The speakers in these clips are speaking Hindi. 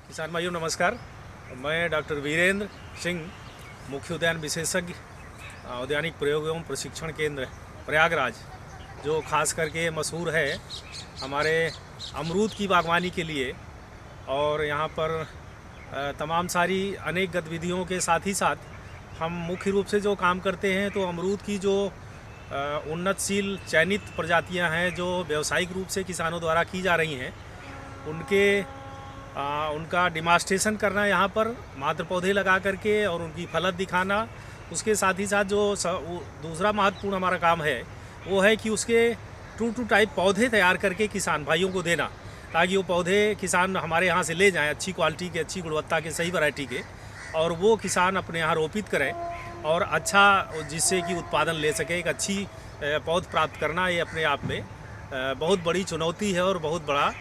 किसान भाइयों नमस्कार। मैं डॉक्टर वीरेंद्र सिंह, मुख्य उद्यान विशेषज्ञ, औद्यानिक प्रयोग एवं प्रशिक्षण केंद्र प्रयागराज, जो खास करके मशहूर है हमारे अमरूद की बागवानी के लिए। और यहाँ पर तमाम सारी अनेक गतिविधियों के साथ ही साथ हम मुख्य रूप से जो काम करते हैं तो अमरूद की जो उन्नतशील चयनित प्रजातियां हैं जो व्यावसायिक रूप से किसानों द्वारा की जा रही हैं, उनका डिमांस्ट्रेशन करना यहाँ पर मात्र पौधे लगा करके और उनकी फलत दिखाना। उसके साथ ही साथ जो दूसरा महत्वपूर्ण हमारा काम है वो है कि उसके ट्रू टू टाइप पौधे तैयार करके किसान भाइयों को देना, ताकि वो पौधे किसान हमारे यहाँ से ले जाएं अच्छी क्वालिटी के, अच्छी गुणवत्ता के, सही वैरायटी के, और वो किसान अपने यहाँ रोपित करें और अच्छा जिससे कि उत्पादन ले सके। एक अच्छी पौध प्राप्त करना ये अपने आप में बहुत बड़ी चुनौती है और बहुत बड़ा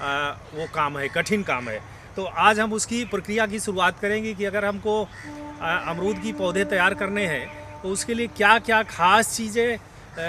वो काम है, कठिन काम है। तो आज हम उसकी प्रक्रिया की शुरुआत करेंगे कि अगर हमको अमरूद की पौधे तैयार करने हैं तो उसके लिए क्या क्या खास चीज़ें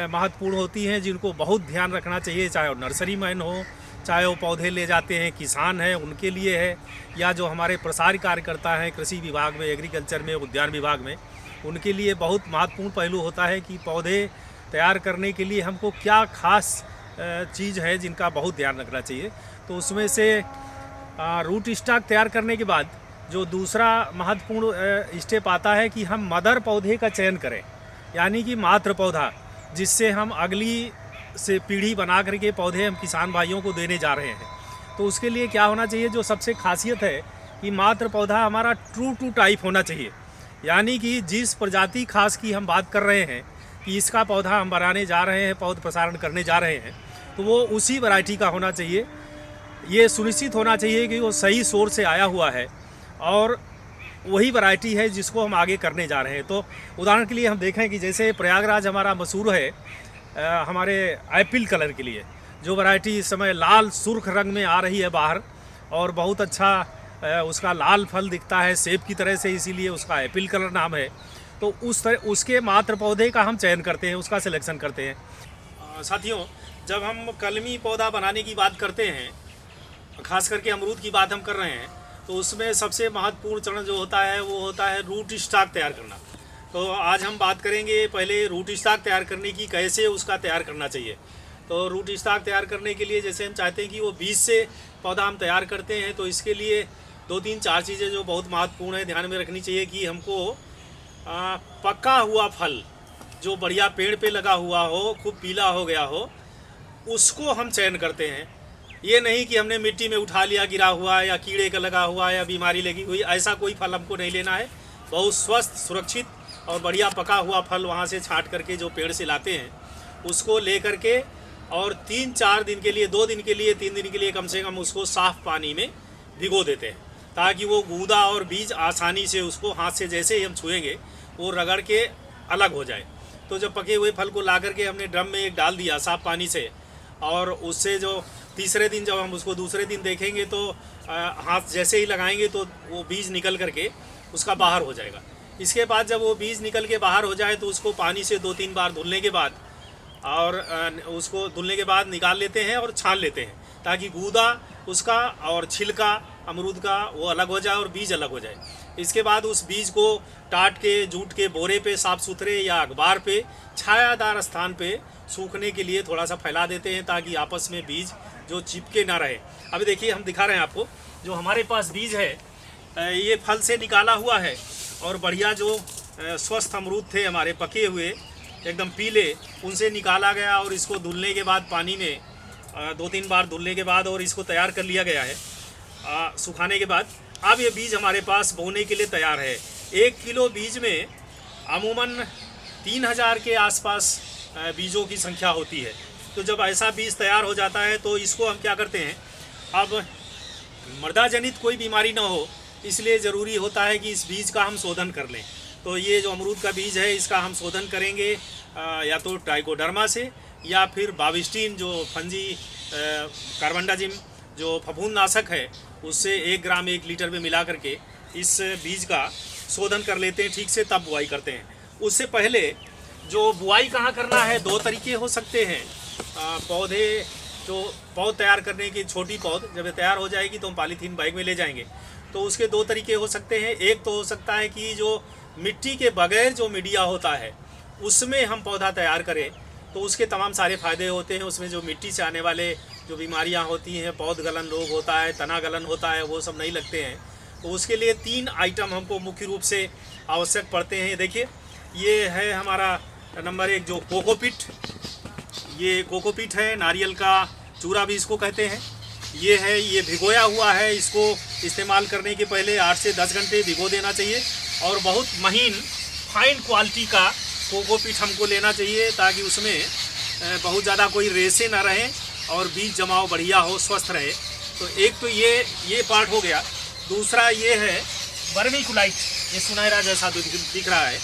महत्वपूर्ण होती हैं जिनको बहुत ध्यान रखना चाहिए, चाहे वो नर्सरी मैन हो, चाहे वो पौधे ले जाते हैं किसान हैं उनके लिए है, या जो हमारे प्रसार कार्यकर्ता हैं कृषि विभाग में, एग्रीकल्चर में, उद्यान विभाग में, उनके लिए बहुत महत्वपूर्ण पहलू होता है कि पौधे तैयार करने के लिए हमको क्या खास चीज़ है जिनका बहुत ध्यान रखना चाहिए। तो उसमें से रूट स्टॉक तैयार करने के बाद जो दूसरा महत्वपूर्ण स्टेप आता है कि हम मदर पौधे का चयन करें, यानी कि मात्र पौधा, जिससे हम अगली से पीढ़ी बना करके पौधे हम किसान भाइयों को देने जा रहे हैं। तो उसके लिए क्या होना चाहिए, जो सबसे खासियत है कि मात्र पौधा हमारा ट्रू टू टाइप होना चाहिए, यानी कि जिस प्रजाति खास की हम बात कर रहे हैं कि इसका पौधा हम बनाने जा रहे हैं, पौध प्रसारण करने जा रहे हैं, तो वो उसी वैरायटी का होना चाहिए। ये सुनिश्चित होना चाहिए कि वो सही सोर्स से आया हुआ है और वही वैरायटी है जिसको हम आगे करने जा रहे हैं। तो उदाहरण के लिए हम देखें कि जैसे प्रयागराज हमारा मशहूर है हमारे एप्पल कलर के लिए, जो वैरायटी इस समय लाल सुर्ख रंग में आ रही है बाहर, और बहुत अच्छा उसका लाल फल दिखता है सेब की तरह से, इसीलिए उसका एप्पल कलर नाम है। तो उसके मात्र पौधे का हम चयन करते हैं, उसका सिलेक्शन करते हैं। साथियों, जब हम कलमी पौधा बनाने की बात करते हैं, खास करके अमरूद की बात हम कर रहे हैं, तो उसमें सबसे महत्वपूर्ण चरण जो होता है वो होता है रूट स्टॉक तैयार करना। तो आज हम बात करेंगे पहले रूट स्टॉक तैयार करने की, कैसे उसका तैयार करना चाहिए। तो रूट स्टॉक तैयार करने के लिए जैसे हम चाहते हैं कि वो बीज से पौधा हम तैयार करते हैं, तो इसके लिए 2-3-4 चीज़ें जो बहुत महत्वपूर्ण है ध्यान में रखनी चाहिए कि हमको पका हुआ फल जो बढ़िया पेड़ पे लगा हुआ हो, खूब पीला हो गया हो, उसको हम चयन करते हैं। ये नहीं कि हमने मिट्टी में उठा लिया गिरा हुआ या कीड़े का लगा हुआ या बीमारी लगी हुई, ऐसा कोई फल हमको नहीं लेना है। बहुत स्वस्थ, सुरक्षित और बढ़िया पका हुआ फल वहाँ से छांट करके जो पेड़ से लाते हैं उसको ले करके और 3-4 दिन के लिए, 2 दिन के लिए, 3 दिन के लिए कम से कम उसको साफ़ पानी में भिगो देते हैं, ताकि वो गूदा और बीज आसानी से उसको हाथ से जैसे ही हम छुएंगे वो रगड़ के अलग हो जाए। तो जब पके हुए फल को ला करके हमने ड्रम में एक डाल दिया साफ़ पानी से, और उससे जो तीसरे दिन जब हम उसको दूसरे दिन देखेंगे तो हाथ जैसे ही लगाएंगे तो वो बीज निकल करके उसका बाहर हो जाएगा। इसके बाद जब वो बीज निकल के बाहर हो जाए तो उसको पानी से 2-3 बार धुलने के बाद उसको धुलने के बाद निकाल लेते हैं और छान लेते हैं, ताकि गूदा उसका और छिलका अमरूद का वो अलग हो जाए और बीज अलग हो जाए। इसके बाद उस बीज को टाट के, जूट के बोरे पे, साफ़ सुथरे या अखबार पे, छायादार स्थान पे सूखने के लिए थोड़ा सा फैला देते हैं, ताकि आपस में बीज जो चिपके ना रहे। अभी देखिए हम दिखा रहे हैं आपको, जो हमारे पास बीज है ये फल से निकाला हुआ है, और बढ़िया जो स्वस्थ अमरूद थे हमारे पके हुए एकदम पीले, उनसे निकाला गया और इसको धुलने के बाद पानी में 2-3 बार धुलने के बाद और इसको तैयार कर लिया गया है सुखाने के बाद। अब ये बीज हमारे पास बोने के लिए तैयार है। 1 किलो बीज में अमूमन 3000 के आसपास बीजों की संख्या होती है। तो जब ऐसा बीज तैयार हो जाता है तो इसको हम क्या करते हैं, अब मृदा जनित कोई बीमारी ना हो, इसलिए ज़रूरी होता है कि इस बीज का हम शोधन कर लें। तो ये जो अमरूद का बीज है इसका हम शोधन करेंगे या तो ट्राइकोडर्मा से, या फिर बाविस्टीन जो फंजी कार्बेंडाजिम जो फफूंदनाशक है उससे 1 ग्राम 1 लीटर में मिला करके इस बीज का शोधन कर लेते हैं ठीक से, तब बुआई करते हैं। उससे पहले जो बुआई कहाँ करना है, 2 तरीके हो सकते हैं। पौधे जो पौध तैयार करने की छोटी पौध जब ये तैयार हो जाएगी तो हम पॉलीथीन बैग में ले जाएंगे। तो उसके दो तरीके हो सकते हैं। एक तो हो सकता है कि जो मिट्टी के बगैर जो मीडिया होता है उसमें हम पौधा तैयार करें, तो उसके तमाम सारे फ़ायदे होते हैं। उसमें जो मिट्टी से आने वाले जो बीमारियां होती हैं, पौध गलन रोग होता है, तना गलन होता है, वो सब नहीं लगते हैं। तो उसके लिए 3 आइटम हमको मुख्य रूप से आवश्यक पड़ते हैं। देखिए, ये है हमारा नंबर 1 जो कोकोपीट। ये कोकोपीट है, नारियल का चूरा भी इसको कहते हैं। ये है, ये भिगोया हुआ है। इसको इस्तेमाल करने के पहले 8 से 10 घंटे भिगो देना चाहिए। और बहुत महीन फाइन क्वालिटी का कोकोपीट हमको लेना चाहिए ताकि उसमें बहुत ज़्यादा कोई रेसे ना रहें और बीज जमाव बढ़िया हो, स्वस्थ रहे। तो एक तो ये पार्ट हो गया। दूसरा ये है वर्मीकुलाइट। ये सुनहरा जैसा दिख रहा है,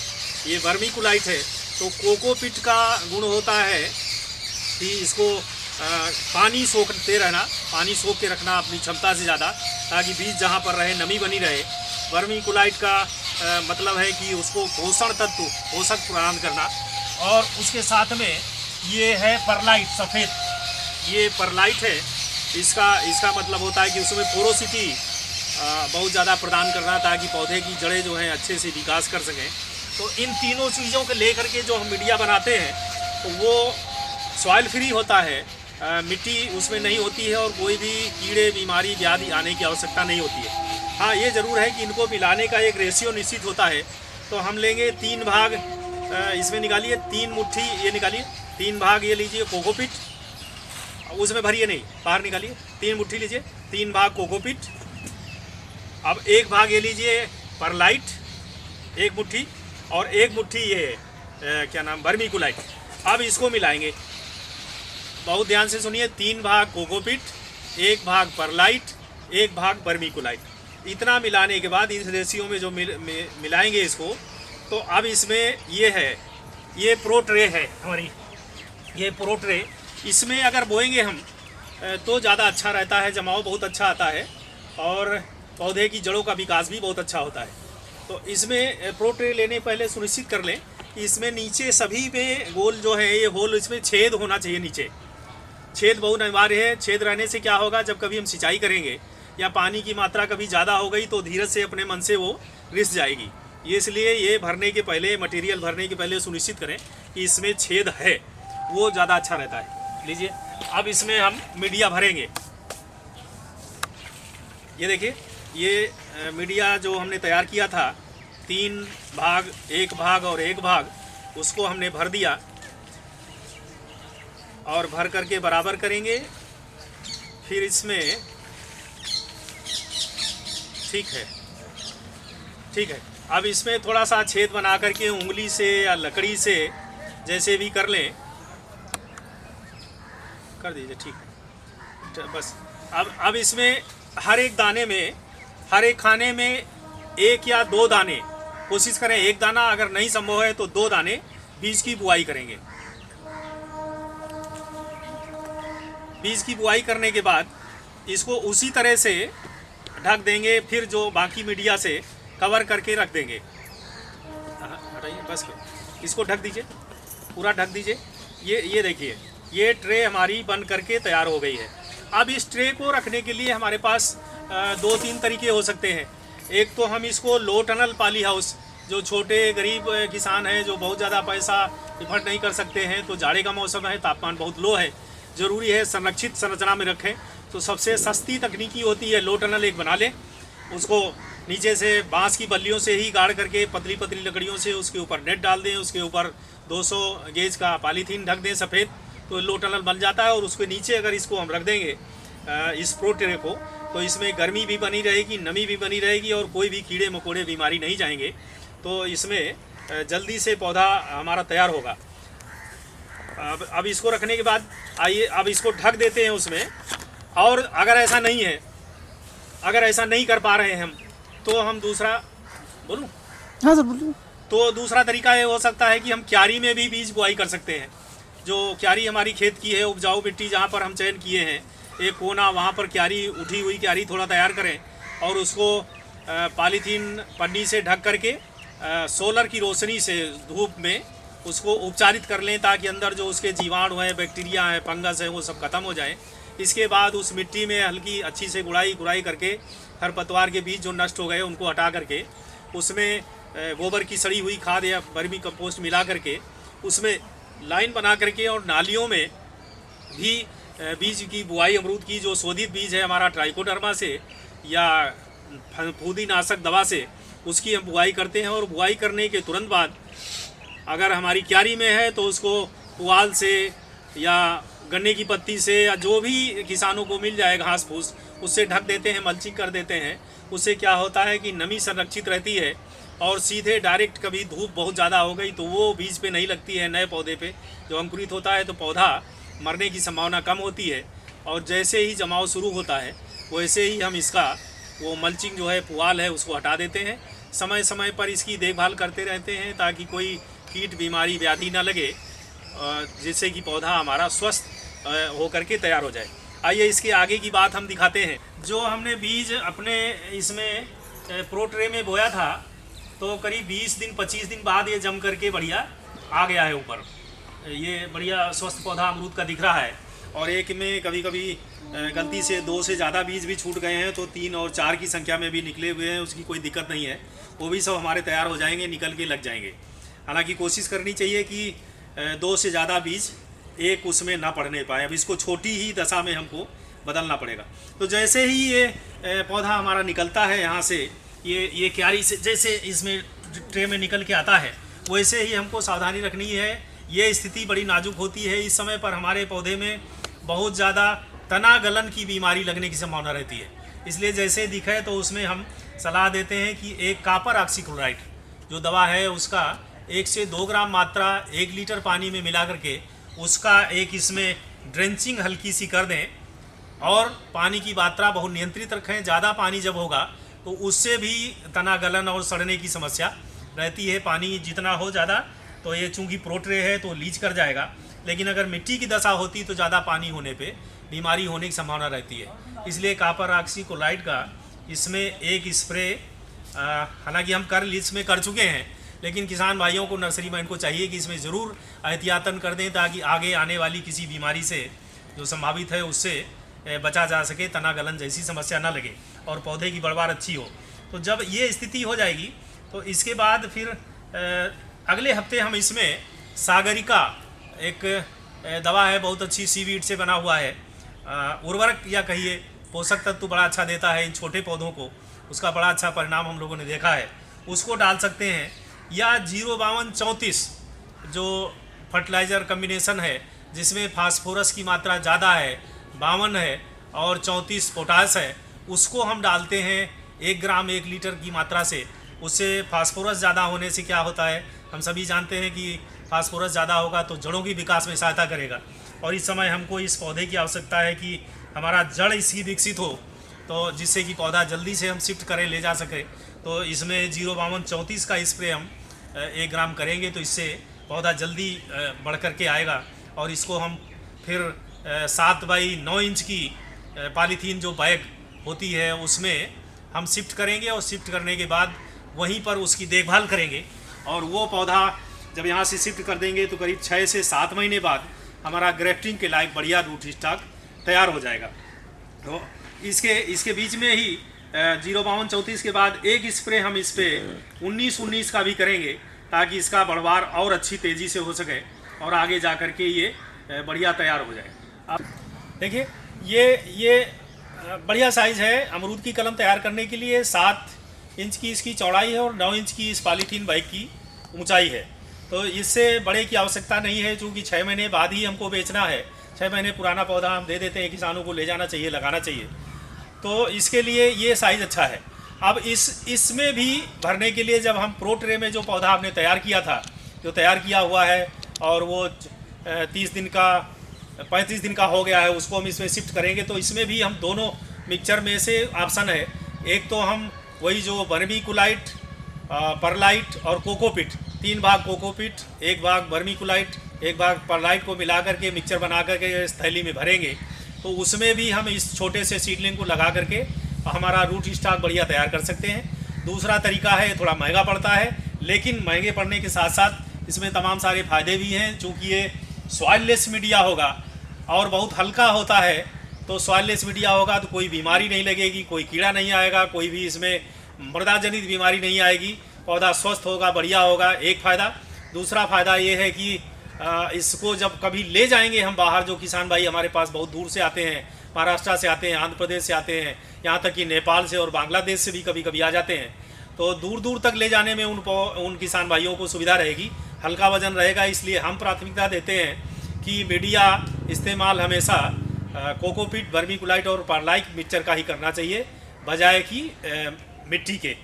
ये वर्मीकुलाइट है। तो कोकोपीट का गुण होता है कि इसको पानी सोखते रहना, पानी सोख के रखना अपनी क्षमता से ज़्यादा, ताकि बीज जहाँ पर रहे नमी बनी रहे। वर्मीकुलाइट का मतलब है कि उसको पोषण तत्व, पोषक प्रदान करना। और उसके साथ में ये है परलाइट सफ़ेद, ये परलाइट है। इसका मतलब होता है कि उसमें पोरोसिटी बहुत ज़्यादा प्रदान करना ताकि पौधे की जड़ें जो हैं अच्छे से विकास कर सकें। तो इन तीनों चीज़ों को लेकर के जो हम मीडिया बनाते हैं तो वो सॉइल फ्री होता है, मिट्टी उसमें नहीं होती है और कोई भी कीड़े बीमारी व्याधि आने की आवश्यकता नहीं होती है। हाँ, ये ज़रूर है कि इनको मिलाने का एक रेशियो निश्चित होता है। तो हम लेंगे 3 भाग, इसमें निकालिए 3 मुट्ठी, ये निकालिए 3 भाग, ये लीजिए कोकोपीट, उसमें भरिए नहीं, बाहर निकालिए। 3 मुट्ठी लीजिए, 3 भाग कोकोपीट। अब 1 भाग ये लीजिए परलाइट, 1 मुट्ठी, और 1 मुट्ठी ये क्या नाम, वर्मीकुलाइट। अब इसको मिलाएंगे, बहुत ध्यान से सुनिए। 3 भाग कोकोपीट, 1 भाग परलाइट, 1 भाग वर्मीकुलाइट। इतना मिलाने के बाद इस रेशियो में जो मिलाएंगे इसको, तो अब इसमें ये है, ये प्रो ट्रे है हमारी, ये प्रो ट्रे। इसमें अगर बोएंगे हम तो ज़्यादा अच्छा रहता है, जमाव बहुत अच्छा आता है और पौधे की जड़ों का विकास भी बहुत अच्छा होता है। तो इसमें प्रो ट्रे लेने पहले सुनिश्चित कर लें कि इसमें नीचे सभी में गोल जो है, ये होल, इसमें छेद होना चाहिए। नीचे छेद बहुत अनिवार्य है। छेद रहने से क्या होगा, जब कभी हम सिंचाई करेंगे या पानी की मात्रा कभी ज़्यादा हो गई तो धीरज से अपने मन से वो रिस जाएगी। ये इसलिए ये भरने के पहले, मटेरियल भरने के पहले सुनिश्चित करें कि इसमें छेद है, वो ज़्यादा अच्छा रहता है। लीजिए, अब इसमें हम मीडिया भरेंगे। ये देखिए, ये मीडिया जो हमने तैयार किया था, 3 भाग, 1 भाग और 1 भाग, उसको हमने भर दिया और भर करके बराबर करेंगे। फिर इसमें ठीक है। अब इसमें थोड़ा सा छेद बना करके उंगली से या लकड़ी से जैसे भी कर लें, कर दीजिए, ठीक है बस। अब इसमें हर एक दाने में, हर एक खाने में 1 या 2 दाने, कोशिश करें 1 दाना, अगर नहीं संभव है तो 2 दाने बीज की बुआई करेंगे। बीज की बुआई करने के बाद इसको उसी तरह से ढक देंगे, फिर जो बाकी मीडिया से कवर करके रख देंगे। हटाइए, बस इसको ढक दीजिए, पूरा ढक दीजिए। ये देखिए, ये ट्रे हमारी बन करके तैयार हो गई है। अब इस ट्रे को रखने के लिए हमारे पास 2-3 तरीके हो सकते हैं। एक तो हम इसको लो टनल पॉली हाउस, जो छोटे गरीब किसान हैं जो बहुत ज़्यादा पैसा इफर्ट नहीं कर सकते हैं, तो जाड़े का मौसम है, तापमान बहुत लो है, ज़रूरी है संरक्षित संरचना में रखें, तो सबसे सस्ती तकनीकी होती है लो टनल एक बना लें। उसको नीचे से बांस की बल्लियों से ही गाड़ करके पतली पतली लकड़ियों से उसके ऊपर नेट डाल दें, उसके ऊपर 200 गेज का पॉलीथीन ढक दें सफ़ेद, तो लो टनल बन जाता है। और उसके नीचे अगर इसको हम रख देंगे इस प्रो ट्रे को, तो इसमें गर्मी भी बनी रहेगी, नमी भी बनी रहेगी और कोई भी कीड़े मकोड़े बीमारी नहीं जाएंगे। तो इसमें जल्दी से पौधा हमारा तैयार होगा। अब इसको रखने के बाद आइए अब इसको ढक देते हैं उसमें। और अगर ऐसा नहीं है, अगर ऐसा नहीं कर पा रहे हैं हम, तो हम दूसरा बोलूं? हाँ सर बोलूं। तो दूसरा तरीका ये हो सकता है कि हम क्यारी में भी बीज बुआई कर सकते हैं। जो क्यारी हमारी खेत की है, उपजाऊ मिट्टी जहाँ पर हम चयन किए हैं, एक कोना वहाँ पर क्यारी, उठी हुई क्यारी थोड़ा तैयार करें और उसको पॉलीथीन पन्नी से ढक करके सोलर की रोशनी से, धूप में उसको उपचारित कर लें ताकि अंदर जो उसके जीवाणु हैं, बैक्टीरिया हैं, फंगस है, वो सब खत्म हो जाए। इसके बाद उस मिट्टी में हल्की अच्छी से गुड़ाई करके खरपतवार के बीज जो नष्ट हो गए उनको हटा करके उसमें गोबर की सड़ी हुई खाद या वर्मी कंपोस्ट मिला करके उसमें लाइन बना करके और नालियों में भी बीज की बुआई, अमरूद की जो शोधित बीज है हमारा ट्राइकोडर्मा से या फफूंदीनाशक दवा से, उसकी हम बुआई करते हैं। और बुआई करने के तुरंत बाद अगर हमारी क्यारी में है तो उसको पुआल से या गन्ने की पत्ती से या जो भी किसानों को मिल जाए घास फूस, उससे ढक देते हैं, मल्चिंग कर देते हैं। उससे क्या होता है कि नमी संरक्षित रहती है और सीधे डायरेक्ट कभी धूप बहुत ज़्यादा हो गई तो वो बीज पे नहीं लगती है। नए पौधे पे जो अंकुरित होता है तो पौधा मरने की संभावना कम होती है। और जैसे ही जमाव शुरू होता है वैसे ही हम इसका वो मल्चिंग जो है, पुआल है, उसको हटा देते हैं। समय समय पर इसकी देखभाल करते रहते हैं ताकि कोई कीट, बीमारी, व्याधि ना लगे, जिससे कि पौधा हमारा स्वस्थ होकर के तैयार हो जाए। आइए इसके आगे की बात हम दिखाते हैं। जो हमने बीज अपने इसमें प्रो ट्रे में बोया था तो करीब 20 दिन 25 दिन बाद ये जम करके बढ़िया आ गया है ऊपर। ये बढ़िया स्वस्थ पौधा अमरूद का दिख रहा है। और एक में कभी कभी गलती से 2 से ज़्यादा बीज भी छूट गए हैं तो 3 और 4 की संख्या में भी निकले हुए हैं, उसकी कोई दिक्कत नहीं है। वो भी सब हमारे तैयार हो जाएंगे, निकल के लग जाएंगे। हालांकि कोशिश करनी चाहिए कि 2 से ज़्यादा बीज एक उसमें ना पड़ने पाए। अब इसको छोटी ही दशा में हमको बदलना पड़ेगा। तो जैसे ही ये पौधा हमारा निकलता है यहाँ से, ये क्यारी से जैसे इसमें ट्रे में निकल के आता है, वैसे ही हमको सावधानी रखनी है। ये स्थिति बड़ी नाजुक होती है। इस समय पर हमारे पौधे में बहुत ज़्यादा तना गलन की बीमारी लगने की संभावना रहती है। इसलिए जैसे दिखे तो उसमें हम सलाह देते हैं कि एक कॉपर ऑक्सीक्लोराइड जो दवा है उसका 1 से 2 ग्राम मात्रा 1 लीटर पानी में मिला करके उसका एक इसमें ड्रेंचिंग हल्की सी कर दें और पानी की मात्रा बहुत नियंत्रित रखें। ज़्यादा पानी जब होगा तो उससे भी तना गलन और सड़ने की समस्या रहती है। पानी जितना हो ज़्यादा तो ये चूँकि प्रोट्रे है तो लीच कर जाएगा, लेकिन अगर मिट्टी की दशा होती तो ज़्यादा पानी होने पे बीमारी होने की संभावना रहती है। इसलिए कॉपर ऑक्सीक्लोराइड का इसमें एक स्प्रे हालांकि हम इसमें कर चुके हैं, लेकिन किसान भाइयों को, नर्सरी मैन को चाहिए कि इसमें ज़रूर एहतियातन कर दें ताकि आगे आने वाली किसी बीमारी से जो संभावित है उससे बचा जा सके, तना गलन जैसी समस्या ना लगे और पौधे की बढ़वार अच्छी हो। तो जब ये स्थिति हो जाएगी तो इसके बाद फिर अगले हफ्ते हम इसमें सागरिका एक दवा है, बहुत अच्छी सीवीड से बना हुआ है, उर्वरक या कहिए पोषक तत्व बड़ा अच्छा देता है इन छोटे पौधों को। उसका बड़ा अच्छा परिणाम हम लोगों ने देखा है, उसको डाल सकते हैं। या 05234 जो फर्टिलाइज़र कम्बिनेशन है जिसमें फास्फोरस की मात्रा ज़्यादा है, 52 है और 34 पोटास है, उसको हम डालते हैं 1 ग्राम 1 लीटर की मात्रा से। उससे फास्फोरस ज़्यादा होने से क्या होता है, हम सभी जानते हैं कि फास्फोरस ज़्यादा होगा तो जड़ों की विकास में सहायता करेगा। और इस समय हमको इस पौधे की आवश्यकता है कि हमारा जड़ इसकी विकसित हो, तो जिससे कि पौधा जल्दी से हम शिफ्ट करें, ले जा सके। तो इसमें 05234 का स्प्रे हम 1 ग्राम करेंगे तो इससे पौधा जल्दी बढ़ कर के आएगा। और इसको हम फिर 7 बाई 9 इंच की पॉलीथीन जो बैग होती है उसमें हम शिफ्ट करेंगे और शिफ्ट करने के बाद वहीं पर उसकी देखभाल करेंगे। और वो पौधा जब यहाँ से शिफ्ट कर देंगे तो करीब 6 से 7 महीने बाद हमारा ग्रेफ्टिंग के लायक बढ़िया रूट स्टॉक तैयार हो जाएगा। तो इसके बीच में ही 05234 के बाद एक स्प्रे हम इस पर 19-19 का भी करेंगे ताकि इसका बढ़वार और अच्छी तेज़ी से हो सके और आगे जा कर के ये बढ़िया तैयार हो जाए। आप देखिए ये बढ़िया साइज़ है। अमरूद की कलम तैयार करने के लिए 7 इंच की इसकी चौड़ाई है और 9 इंच की इस पॉलीथीन बैग की ऊंचाई है। तो इससे बड़े की आवश्यकता नहीं है, चूँकि 6 महीने बाद ही हमको बेचना है। 6 महीने पुराना पौधा हम दे देते हैं, किसानों को ले जाना चाहिए, लगाना चाहिए। तो इसके लिए ये साइज़ अच्छा है। अब इसमें भी भरने के लिए जब हम प्रो ट्रे में जो पौधा आपने तैयार किया था, जो तैयार किया हुआ है और वो 30 दिन का 35 दिन का हो गया है, उसको हम इसमें शिफ्ट करेंगे। तो इसमें भी हम दोनों मिक्सचर में से ऑप्शन है, एक तो हम वही जो वर्मीकुलाइट, परलाइट और कोकोपिट, 3 भाग कोकोपिट, 1 भाग वर्मीकुलाइट, 1 भाग परलाइट को मिला करके मिक्सचर बना करके इस थैली में भरेंगे। तो उसमें भी हम इस छोटे से सीडलिंग को लगा करके हमारा रूट स्टॉक बढ़िया तैयार कर सकते हैं। दूसरा तरीका है, थोड़ा महंगा पड़ता है, लेकिन महंगे पड़ने के साथ साथ इसमें तमाम सारे फ़ायदे भी हैं। चूँकि ये सॉइललेस मीडिया होगा और बहुत हल्का होता है, तो सॉइललेस मीडिया होगा तो कोई बीमारी नहीं लगेगी, कोई कीड़ा नहीं आएगा, कोई भी इसमें मृदा जनित बीमारी नहीं आएगी, पौधा स्वस्थ होगा, बढ़िया होगा, एक फ़ायदा। दूसरा फ़ायदा ये है कि इसको जब कभी ले जाएंगे हम बाहर, जो किसान भाई हमारे पास बहुत दूर से आते हैं, महाराष्ट्र से आते हैं, आंध्र प्रदेश से आते हैं, यहाँ तक कि नेपाल से और बांग्लादेश से भी कभी कभी आ जाते हैं, तो दूर दूर तक ले जाने में उन किसान भाइयों को सुविधा रहेगी, हल्का वजन रहेगा। इसलिए हम प्राथमिकता देते हैं कि मीडिया इस्तेमाल हमेशा कोकोपीट, वर्मीकुलाइट और परलाइक मिक्सचर का ही करना चाहिए, बजाय कि मिट्टी के।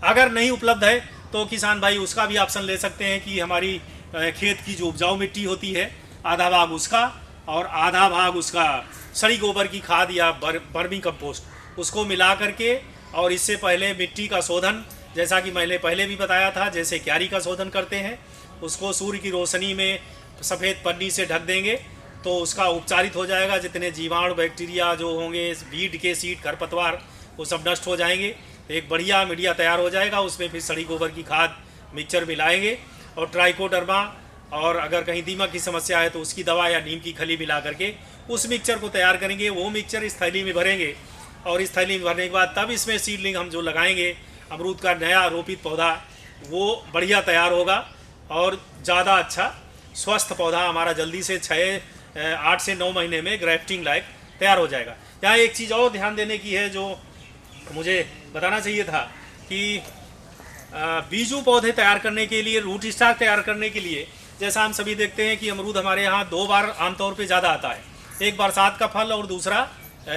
अगर नहीं उपलब्ध है तो किसान भाई उसका भी ऑप्शन ले सकते हैं कि हमारी खेत की जो उपजाऊ मिट्टी होती है, आधा भाग उसका और आधा भाग उसका सड़ी गोबर की खाद या वर्मी कंपोस्ट, उसको मिला करके, और इससे पहले मिट्टी का शोधन, जैसा कि मैंने पहले भी बताया था, जैसे क्यारी का शोधन करते हैं, उसको सूर्य की रोशनी में सफ़ेद पन्नी से ढक देंगे तो उसका उपचारित हो जाएगा। जितने जीवाणु बैक्टीरिया जो होंगे, वीड के सीड, खरपतवार, वो सब नष्ट हो जाएंगे। एक बढ़िया मीडिया तैयार हो जाएगा। उसमें फिर सड़ी गोबर की खाद मिक्सचर मिलाएंगे और ट्राइकोडर्मा, और अगर कहीं दीमक की समस्या है तो उसकी दवा या नीम की खली मिला करके उस मिक्सचर को तैयार करेंगे। वो मिक्सचर इस थैली में भरेंगे और इस थैली में भरने के बाद तब इसमें सीडलिंग हम जो लगाएंगे, अमरूद का नया रोपित पौधा, वो बढ़िया तैयार होगा और ज़्यादा अच्छा स्वस्थ पौधा हमारा जल्दी से 8 से 9 महीने में ग्राफ्टिंग लायक तैयार हो जाएगा। यहाँ एक चीज़ और ध्यान देने की है जो मुझे बताना चाहिए था कि बीजू पौधे तैयार करने के लिए, रूट स्टॉक तैयार करने के लिए, जैसा हम सभी देखते हैं कि अमरूद हमारे यहाँ 2 बार आमतौर पे ज़्यादा आता है, एक बरसात का फल और दूसरा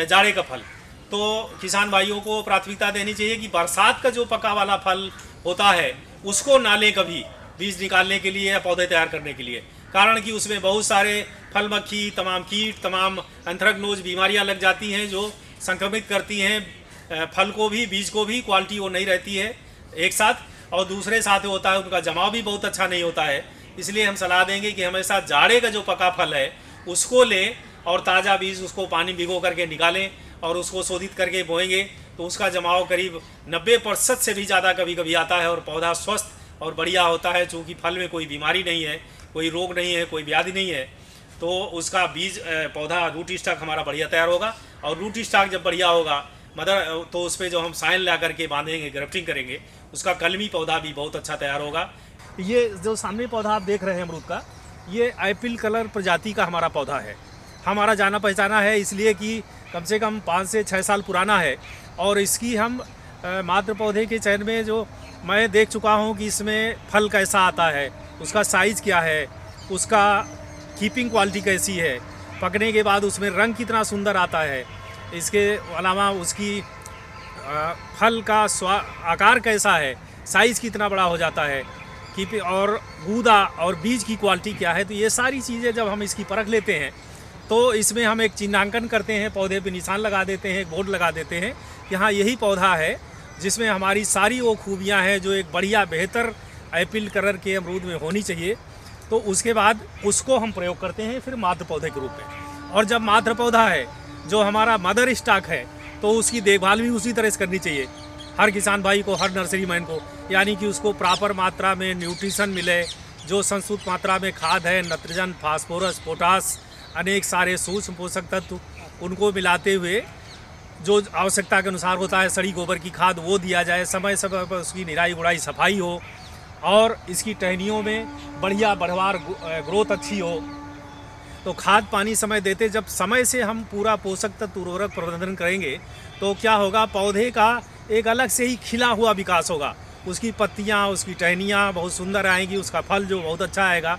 जाड़े का फल। तो किसान भाइयों को प्राथमिकता देनी चाहिए कि बरसात का जो पका वाला फल होता है उसको ना लें कभी बीज निकालने के लिए या पौधे तैयार करने के लिए, कारण कि उसमें बहुत सारे फल मक्खी, तमाम कीट, तमाम एंथ्रेक्नोज बीमारियां लग जाती हैं जो संक्रमित करती हैं फल को भी, बीज को भी। क्वालिटी वो नहीं रहती है एक साथ, और दूसरे साथ होता है उनका जमाव भी बहुत अच्छा नहीं होता है। इसलिए हम सलाह देंगे कि हमेशा जाड़े का जो पका फल है उसको लें और ताज़ा बीज उसको पानी भिगो करके निकालें और उसको शोधित करके बोएंगे तो उसका जमाव करीब 90% से भी ज़्यादा कभी कभी आता है और पौधा स्वस्थ और बढ़िया होता है। चूँकि फल में कोई बीमारी नहीं है, कोई रोग नहीं है, कोई व्याधि नहीं है, तो उसका बीज पौधा रूट स्टॉक हमारा बढ़िया तैयार होगा। और रूट स्टॉक जब बढ़िया होगा तो उस पर जो हम साइन ला करके बांधेंगे, ग्राफ्टिंग करेंगे, उसका कलमी पौधा भी बहुत अच्छा तैयार होगा। ये जो सामने पौधा आप देख रहे हैं अमरूद का, ये एप्पल कलर प्रजाति का हमारा पौधा है, हमारा जाना पहचाना है, इसलिए कि कम से कम 5 से 6 साल पुराना है। और इसकी हम मात्र पौधे के चयन में जो मैं देख चुका हूँ कि इसमें फल कैसा आता है, उसका साइज़ क्या है, उसका कीपिंग क्वालिटी कैसी है, पकने के बाद उसमें रंग कितना सुंदर आता है, इसके अलावा उसकी फल का आकार कैसा है, साइज़ कितना बड़ा हो जाता है, और गूदा और बीज की क्वालिटी क्या है। तो ये सारी चीज़ें जब हम इसकी परख लेते हैं तो इसमें हम एक चिन्हांकन करते हैं, पौधे पे निशान लगा देते हैं, एक बोर्ड लगा देते हैं कि हाँ यही पौधा है जिसमें हमारी सारी वो खूबियाँ हैं जो एक बढ़िया बेहतर एप्पल कलर के अमरूद में होनी चाहिए। तो उसके बाद उसको हम प्रयोग करते हैं फिर मात्र पौधे के रूप में। और जब मात्र पौधा है जो हमारा मदर स्टॉक है तो उसकी देखभाल भी उसी तरह से करनी चाहिए हर किसान भाई को, हर नर्सरी मैन को, यानी कि उसको प्रॉपर मात्रा में न्यूट्रिशन मिले, जो संस्तुत मात्रा में खाद है, नाइट्रोजन, फास्फोरस, पोटास, अनेक सारे सूक्ष्म पोषक तत्व, उनको मिलाते हुए जो आवश्यकता के अनुसार होता है, सड़ी गोबर की खाद वो दिया जाए, समय समय पर उसकी निराई गुड़ाई सफाई हो और इसकी टहनियों में बढ़िया बढ़वार ग्रोथ अच्छी हो। तो खाद पानी समय देते, जब समय से हम पूरा पोषक तत्व उर्वरक प्रबंधन करेंगे तो क्या होगा, पौधे का एक अलग से ही खिला हुआ विकास होगा, उसकी पत्तियाँ, उसकी टहनियाँ बहुत सुंदर आएंगी, उसका फल जो बहुत अच्छा आएगा।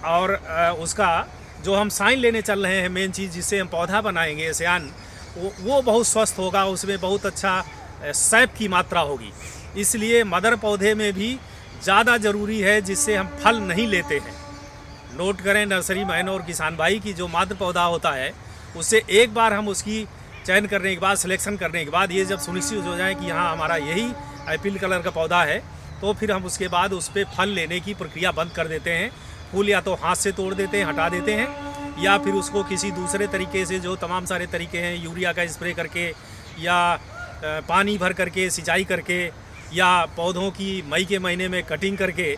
और उसका जो हम साइन लेने चल रहे हैं, मेन चीज़ जिससे हम पौधा बनाएंगे एशियान, वो बहुत स्वस्थ होगा, उसमें बहुत अच्छा सैप की मात्रा होगी। इसलिए मदर पौधे में भी ज़्यादा ज़रूरी है जिससे हम फल नहीं लेते हैं। नोट करें नर्सरी मैन और किसान भाई की, जो मात्र पौधा होता है उससे एक बार हम उसकी चयन करने के बाद, सिलेक्शन करने के बाद, ये जब सुनिश्चित हो जाए कि हाँ हमारा यही एप्पल कलर का पौधा है, तो फिर हम उसके बाद उस पर फल लेने की प्रक्रिया बंद कर देते हैं। फूल या तो हाथ से तोड़ देते हैं, हटा देते हैं, या फिर उसको किसी दूसरे तरीके से, जो तमाम सारे तरीके हैं, यूरिया का स्प्रे करके या पानी भर करके, सिंचाई करके, या पौधों की मई के महीने में कटिंग करके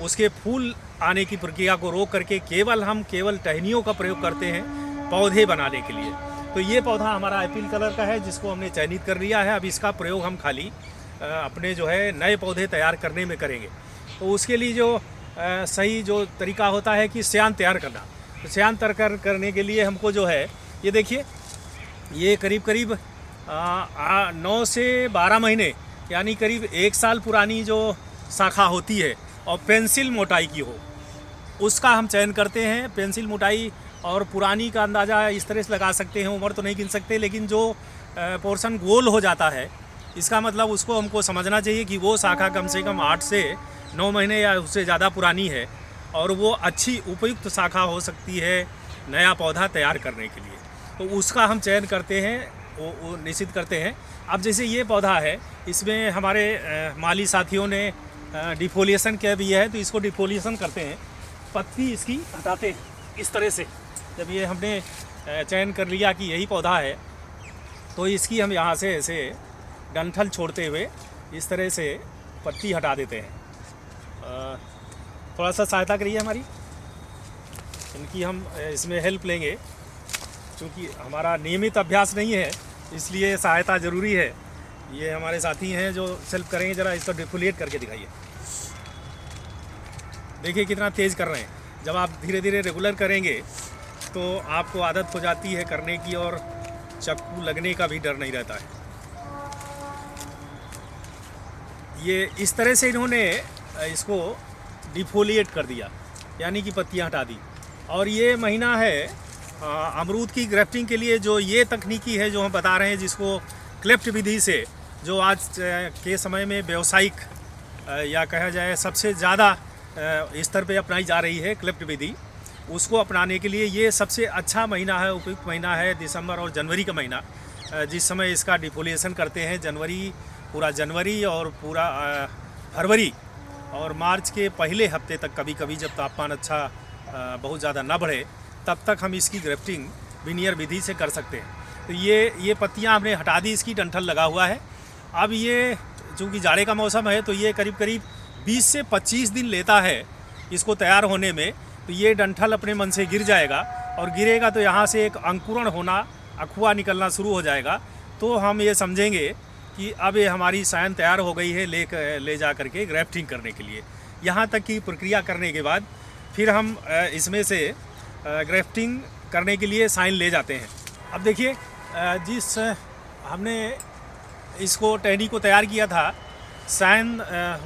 उसके फूल आने की प्रक्रिया को रोक करके केवल टहनियों का प्रयोग करते हैं पौधे बनाने के लिए। तो ये पौधा हमारा एप्पल कलर का है, जिसको हमने चयनित कर लिया है। अब इसका प्रयोग हम खाली अपने जो है नए पौधे तैयार करने में करेंगे। तो उसके लिए जो सही जो तरीका होता है कि स्यान तैयार करना। तो स्यान तैयार करने के लिए हमको जो है, ये देखिए, ये करीब 9 से 12 महीने यानी करीब 1 साल पुरानी जो शाखा होती है और पेंसिल मोटाई की हो, उसका हम चयन करते हैं। पेंसिल मोटाई और पुरानी का अंदाज़ा इस तरह से लगा सकते हैं, उम्र तो नहीं गिन सकते, लेकिन जो पोर्शन गोल हो जाता है, इसका मतलब उसको हमको समझना चाहिए कि वो शाखा कम से कम 8 से 9 महीने या उससे ज़्यादा पुरानी है और वो अच्छी उपयुक्त शाखा हो सकती है नया पौधा तैयार करने के लिए। तो उसका हम चयन करते हैं, वो निश्चित करते हैं। अब जैसे ये पौधा है, इसमें हमारे माली साथियों ने डिफोलिएशन किया भी है, तो इसको डिफोलिएशन करते हैं, पत्ती इसकी हटाते हैं इस तरह से। जब ये हमने चयन कर लिया कि यही पौधा है, तो इसकी हम यहाँ से ऐसे डंठल छोड़ते हुए इस तरह से पत्ती हटा देते हैं। थोड़ा सा सहायता करिए हमारी, इनकी हम इसमें हेल्प लेंगे, क्योंकि हमारा नियमित अभ्यास नहीं है, इसलिए सहायता ज़रूरी है। ये हमारे साथी हैं जो हेल्प करेंगे। ज़रा इसको डिफोलिएट करके दिखाइए। देखिए कितना तेज़ कर रहे हैं। जब आप धीरे धीरे रेगुलर करेंगे तो आपको आदत हो जाती है करने की, और चाकू लगने का भी डर नहीं रहता है। ये इस तरह से इन्होंने इसको डिफोलिएट कर दिया, यानी कि पत्तियां हटा दी। और ये महीना है अमरूद की ग्राफ्टिंग के लिए, जो ये तकनीकी है जो हम बता रहे हैं, जिसको क्लेफ्ट विधि से, जो आज के समय में व्यावसायिक या कहा जाए सबसे ज़्यादा स्तर पे अपनाई जा रही है क्लेफ्ट विधि, उसको अपनाने के लिए ये सबसे अच्छा महीना है, उपयुक्त महीना है दिसंबर और जनवरी का महीना, जिस समय इसका डिफोलिएशन करते हैं। पूरा जनवरी और पूरा फरवरी और मार्च के पहले हफ्ते तक, कभी कभी जब तापमान अच्छा बहुत ज़्यादा ना बढ़े, तब तक हम इसकी ग्राफ्टिंग विनियर विधि से कर सकते हैं। तो ये पत्तियां हमने हटा दी, इसकी डंठल लगा हुआ है। अब ये चूँकि जाड़े का मौसम है, तो ये करीब 20 से 25 दिन लेता है इसको तैयार होने में। तो ये डंठल अपने मन से गिर जाएगा, और गिरेगा तो यहाँ से एक अंकुरण होना, अखुआ निकलना शुरू हो जाएगा। तो हम ये समझेंगे कि अब ये हमारी सायन तैयार हो गई है ले जा करके ग्राफ्टिंग करने के लिए। यहाँ तक की प्रक्रिया करने के बाद फिर हम इसमें से ग्राफ्टिंग करने के लिए साइन ले जाते हैं। अब देखिए, जिस हमने इसको टहनी को तैयार किया था, सायन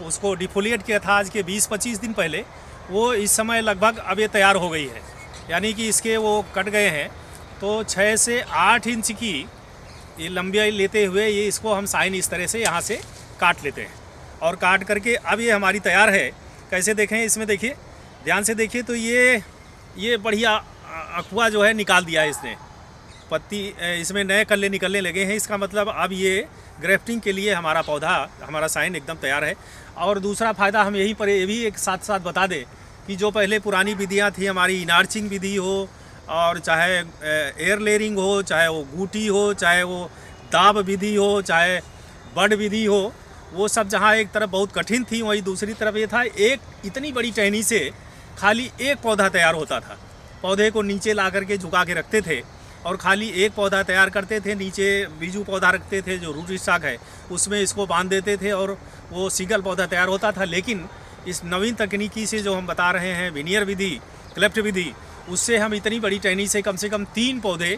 उसको डिफोलिएट किया था आज के 20-25 दिन पहले, वो इस समय लगभग अब ये तैयार हो गई है, यानी कि इसके वो कट गए हैं। तो 6 से 8 इंच की ये लंबाई लेते हुए ये इसको हम साइन इस तरह से यहाँ से काट लेते हैं, और काट करके अब ये हमारी तैयार है। कैसे देखें, इसमें देखिए, ध्यान से देखिए, तो ये बढ़िया अखुआ जो है निकाल दिया है इसने, पत्ती इसमें नए कल्ले निकलने लगे हैं। इसका मतलब अब ये ग्राफ्टिंग के लिए हमारा पौधा, हमारा साइन एकदम तैयार है। और दूसरा फ़ायदा हम यहीं पर ये भी एक साथ साथ बता दें कि जो पहले पुरानी विधियाँ थी हमारी, इनार्चिंग विधि हो, और चाहे एयर लेयरिंग हो, चाहे वो गूटी हो, चाहे वो दाब विधि हो, चाहे बड विधि हो, वो सब जहाँ एक तरफ बहुत कठिन थी, वहीं दूसरी तरफ ये था, एक इतनी बड़ी टहनी से खाली एक पौधा तैयार होता था। पौधे को नीचे ला करके झुका के रखते थे और खाली एक पौधा तैयार करते थे, नीचे बीजू पौधा रखते थे जो रूट स्टॉक है, उसमें इसको बांध देते थे और वो सिंगल पौधा तैयार होता था। लेकिन इस नवीन तकनीकी से जो हम बता रहे हैं, विनियर विधि, क्लेफ्ट विधि, उससे हम इतनी बड़ी टहनी से कम 3 पौधे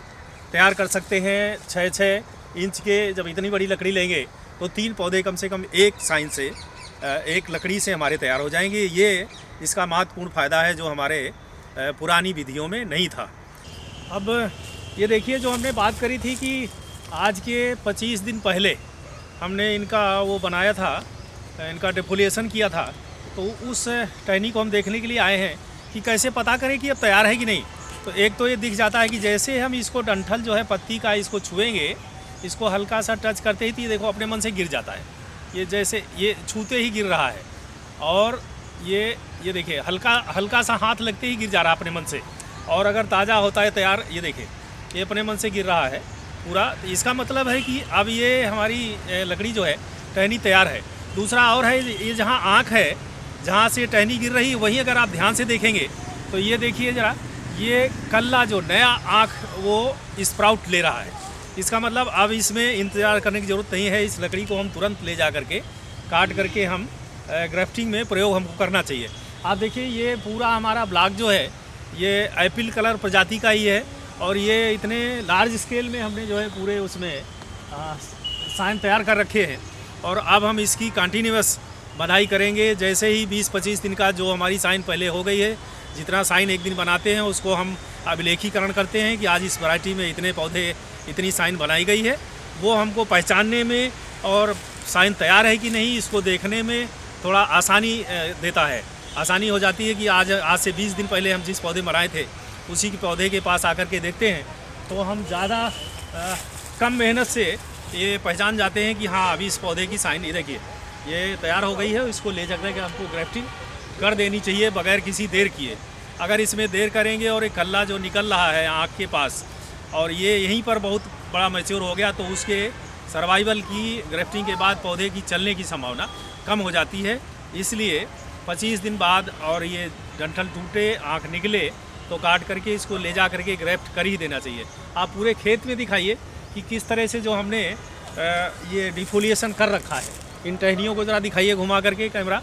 तैयार कर सकते हैं। 6-6 इंच के जब इतनी बड़ी लकड़ी लेंगे तो 3 पौधे कम से कम एक साइन से, एक लकड़ी से हमारे तैयार हो जाएंगे। ये इसका महत्वपूर्ण फ़ायदा है जो हमारे पुरानी विधियों में नहीं था। अब ये देखिए, जो हमने बात करी थी कि आज के 25 दिन पहले हमने इनका वो बनाया था, इनका डिफोलिएशन किया था, तो उस टहनी को हम देखने के लिए आए हैं कि कैसे पता करें कि अब तैयार है कि नहीं। तो एक तो ये दिख जाता है कि जैसे हम इसको डंठल जो है पत्ती का इसको छुएंगे, इसको हल्का सा टच करते ही तो ये देखो अपने मन से गिर जाता है। ये जैसे ये छूते ही गिर रहा है, और ये देखिए हल्का सा हाथ लगते ही गिर जा रहा है अपने मन से। और अगर ताज़ा होता है तैयार, ये देखिए ये अपने मन से गिर रहा है पूरा। तो इसका मतलब है कि अब ये हमारी लकड़ी जो है टहनी तैयार है। दूसरा और है, ये जहाँ आँख है जहाँ से टहनी गिर रही है वहीं अगर आप ध्यान से देखेंगे तो ये देखिए ज़रा, ये कल्ला जो नया आँख वो स्प्राउट ले रहा है। इसका मतलब अब इसमें इंतज़ार करने की ज़रूरत नहीं है। इस लकड़ी को हम तुरंत ले जा करके काट करके हम ग्राफ्टिंग में प्रयोग हमको करना चाहिए। आप देखिए ये पूरा हमारा ब्लॉक जो है ये एप्पल कलर प्रजाति का ही है और ये इतने लार्ज स्केल में हमने जो है पूरे उसमें साइन तैयार कर रखे हैं और अब हम इसकी कंटिन्यूअस बनाई करेंगे। जैसे ही 20-25 दिन का जो हमारी साइन पहले हो गई है, जितना साइन एक दिन बनाते हैं उसको हम अभिलेखीकरण करते हैं कि आज इस वैरायटी में इतने पौधे इतनी साइन बनाई गई है। वो हमको पहचानने में और साइन तैयार है कि नहीं इसको देखने में थोड़ा आसानी देता है। आसानी हो जाती है कि आज से 20 दिन पहले हम जिस पौधे बनाए थे उसी के पौधे के पास आकर के देखते हैं तो हम ज़्यादा कम मेहनत से ये पहचान जाते हैं कि हाँ अभी इस पौधे की साइन ये देखिए ये तैयार हो गई है। इसको ले जाकर के हमको ग्राफ्टिंग कर देनी चाहिए बगैर किसी देर किए। अगर इसमें देर करेंगे और एक कल्ला जो निकल रहा है आँख के पास और ये यहीं पर बहुत बड़ा मैच्योर हो गया तो उसके सर्वाइवल की ग्राफ्टिंग के बाद पौधे की चलने की संभावना कम हो जाती है। इसलिए 25 दिन बाद और ये डंठल टूटे आँख निकले तो काट करके इसको ले जा करके ग्राफ्ट कर ही देना चाहिए। आप पूरे खेत में दिखाइए कि किस तरह से जो हमने ये डिफोलिएशन कर रखा है। इन टहनियों को ज़रा दिखाइए घुमा करके कैमरा।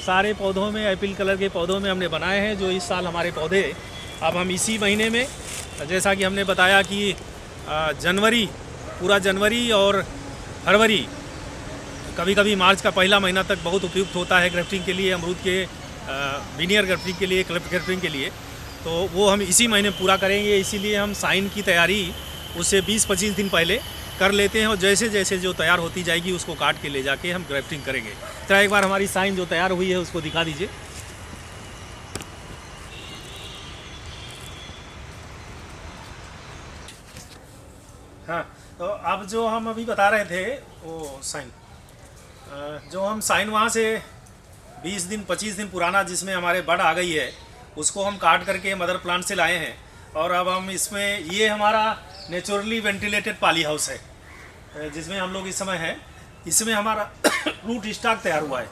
सारे पौधों में एप्पल कलर के पौधों में हमने बनाए हैं जो इस साल हमारे पौधे अब हम इसी महीने में, जैसा कि हमने बताया कि जनवरी, पूरा जनवरी और फरवरी, कभी कभी मार्च का पहला महीना तक बहुत उपयुक्त होता है ग्राफ्टिंग के लिए, अमरूद के विनियर ग्राफ्टिंग के लिए, क्लब ग्राफ्टिंग के लिए। तो वो हम इसी महीने पूरा करेंगे। इसीलिए हम साइन की तैयारी उससे 20-25 दिन पहले कर लेते हैं और जैसे जैसे जो तैयार होती जाएगी उसको काट के ले जाके हम ग्राफ्टिंग करेंगे। तो एक बार हमारी साइन जो तैयार हुई है उसको दिखा दीजिए। हाँ, तो अब जो हम अभी बता रहे थे वो साइन, जो हम साइन वहाँ से 20 दिन 25 दिन पुराना जिसमें हमारे बड आ गई है उसको हम काट करके मदर प्लांट से लाए हैं और अब हम इसमें, ये हमारा नेचुरली वेंटिलेटेड पॉली हाउस है जिसमें हम लोग इस समय हैं। इसमें हमारा रूट स्टॉक तैयार हुआ है।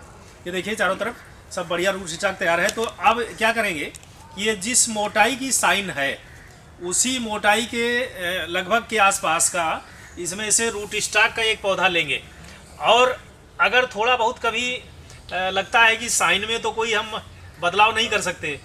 ये देखिए चारों तरफ सब बढ़िया रूट स्टॉक तैयार है। तो अब क्या करेंगे, ये जिस मोटाई की साइन है उसी मोटाई के लगभग के आसपास का इसमें से रूट स्टॉक का एक पौधा लेंगे और अगर थोड़ा बहुत कभी लगता है कि साइन में तो कोई हम बदलाव नहीं कर सकते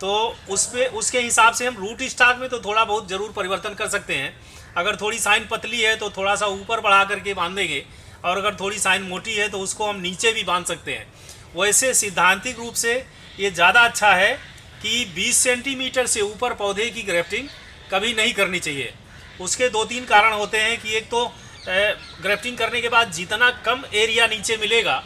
तो उसके हिसाब से हम रूट स्टॉक में तो थोड़ा बहुत ज़रूर परिवर्तन कर सकते हैं। अगर थोड़ी साइन पतली है तो थोड़ा सा ऊपर बढ़ा करके बांध देंगे और अगर थोड़ी साइन मोटी है तो उसको हम नीचे भी बांध सकते हैं। वैसे सिद्धांतिक रूप से ये ज़्यादा अच्छा है कि 20 सेंटीमीटर से ऊपर पौधे की ग्राफ्टिंग कभी नहीं करनी चाहिए। उसके 2-3 कारण होते हैं कि एक तो ग्राफ्टिंग करने के बाद जितना कम एरिया नीचे मिलेगा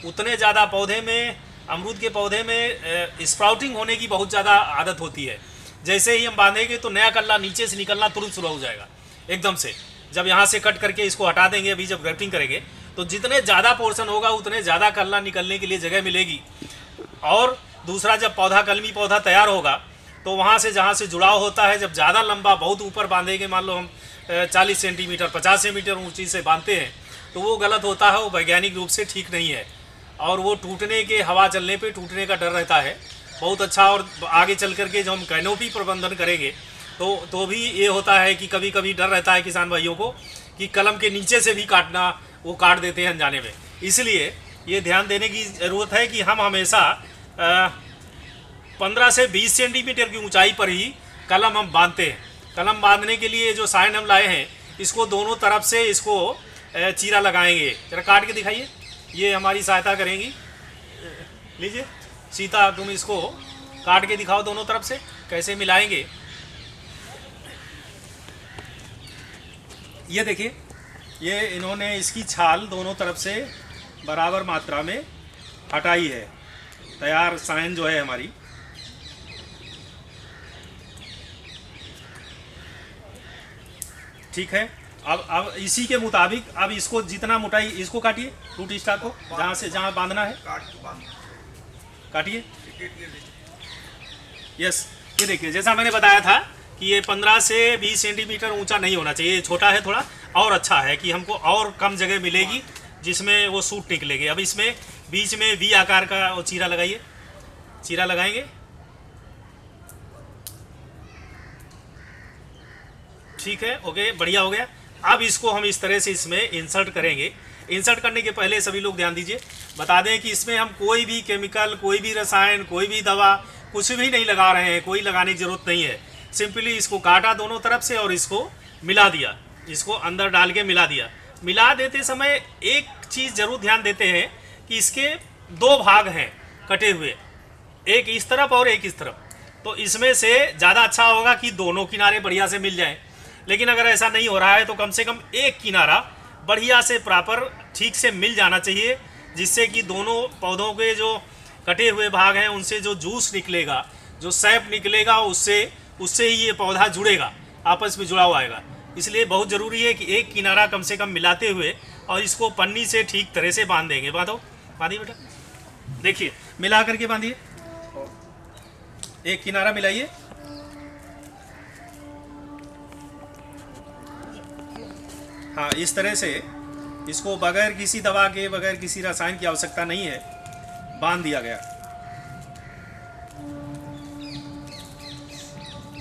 उतने ज़्यादा पौधे में, अमरूद के पौधे में स्प्राउटिंग होने की बहुत ज़्यादा आदत होती है। जैसे ही हम बांधेंगे तो नया कल्ला नीचे से निकलना तुरंत शुरू हो जाएगा एकदम से। जब यहाँ से कट करके इसको हटा देंगे अभी जब ग्राफ्टिंग करेंगे तो जितने ज़्यादा पोर्शन होगा उतने ज़्यादा कल्ला निकलने के लिए जगह मिलेगी। और दूसरा, जब पौधा कलमी पौधा तैयार होगा तो वहाँ से जहाँ से जुड़ाव होता है, जब ज़्यादा लंबा बहुत ऊपर बांधेंगे, मान लो हम 40 सेंटीमीटर 50 सेंटीमीटर ऊंची से बांधते हैं तो वो गलत होता है, वो वैज्ञानिक रूप से ठीक नहीं है और वो टूटने के, हवा चलने पे टूटने का डर रहता है बहुत अच्छा। और आगे चल करके जो हम कैनोपी प्रबंधन करेंगे तो भी ये होता है कि कभी कभी डर रहता है किसान भाइयों को कि कलम के नीचे से भी काटना, वो काट देते हैं अनजाने में। इसलिए ये ध्यान देने की ज़रूरत है कि हम हमेशा 15 से 20 सेंटीमीटर की ऊंचाई पर ही कलम हम बांधते हैं। कलम बांधने के लिए जो साइन हम लाए हैं इसको दोनों तरफ से इसको चीरा लगाएंगे। जरा काट के दिखाइए, ये हमारी सहायता करेंगी। लीजिए सीता, तुम इसको काट के दिखाओ दोनों तरफ से कैसे मिलाएंगे। ये देखिए, ये इन्होंने इसकी छाल दोनों तरफ से बराबर मात्रा में हटाई है। तैयार साइन जो है हमारी, ठीक है। अब इसी के मुताबिक अब इसको जितना मोटाई, इसको काटिए रूट स्टॉक को, जहाँ से जहाँ बांधना है काटिए। यस, ये देखिए जैसा मैंने बताया था कि ये 15 से 20 सेंटीमीटर ऊंचा नहीं होना चाहिए, छोटा है थोड़ा, और अच्छा है कि हमको और कम जगह मिलेगी जिसमें वो सूट निकलेंगे। अब इसमें बीच में वी आकार का वो चीरा लगाइए, चीरा लगाएंगे, ठीक है, ओके, बढ़िया हो गया। अब इसको हम इस तरह से इसमें इंसर्ट करेंगे। इंसर्ट करने के पहले सभी लोग ध्यान दीजिए, बता दें कि इसमें हम कोई भी केमिकल, कोई भी रसायन, कोई भी दवा, कुछ भी नहीं लगा रहे हैं, कोई लगाने की ज़रूरत नहीं है। सिंपली इसको काटा दोनों तरफ से और इसको मिला दिया, इसको अंदर डाल के मिला दिया। मिला देते समय एक चीज़ ज़रूर ध्यान देते हैं कि इसके दो भाग हैं कटे हुए, एक इस तरफ और एक इस तरफ। तो इसमें से ज़्यादा अच्छा होगा कि दोनों किनारे बढ़िया से मिल जाएं। लेकिन अगर ऐसा नहीं हो रहा है तो कम से कम एक किनारा बढ़िया से प्रॉपर ठीक से मिल जाना चाहिए, जिससे कि दोनों पौधों के जो कटे हुए भाग हैं उनसे जो जूस निकलेगा, जो सैप निकलेगा, उससे ही ये पौधा जुड़ेगा, आपस में जुड़ा हुआ आएगा। इसलिए बहुत ज़रूरी है कि एक किनारा कम से कम मिलाते हुए और इसको पन्नी से ठीक तरह से बांध देंगे। बांधिए बेटा, देखिए मिला करके बांधिए, एक किनारा मिलाइए, हाँ, इस तरह से इसको बगैर किसी दवा के, बगैर किसी रसायन की आवश्यकता नहीं है, बांध दिया गया।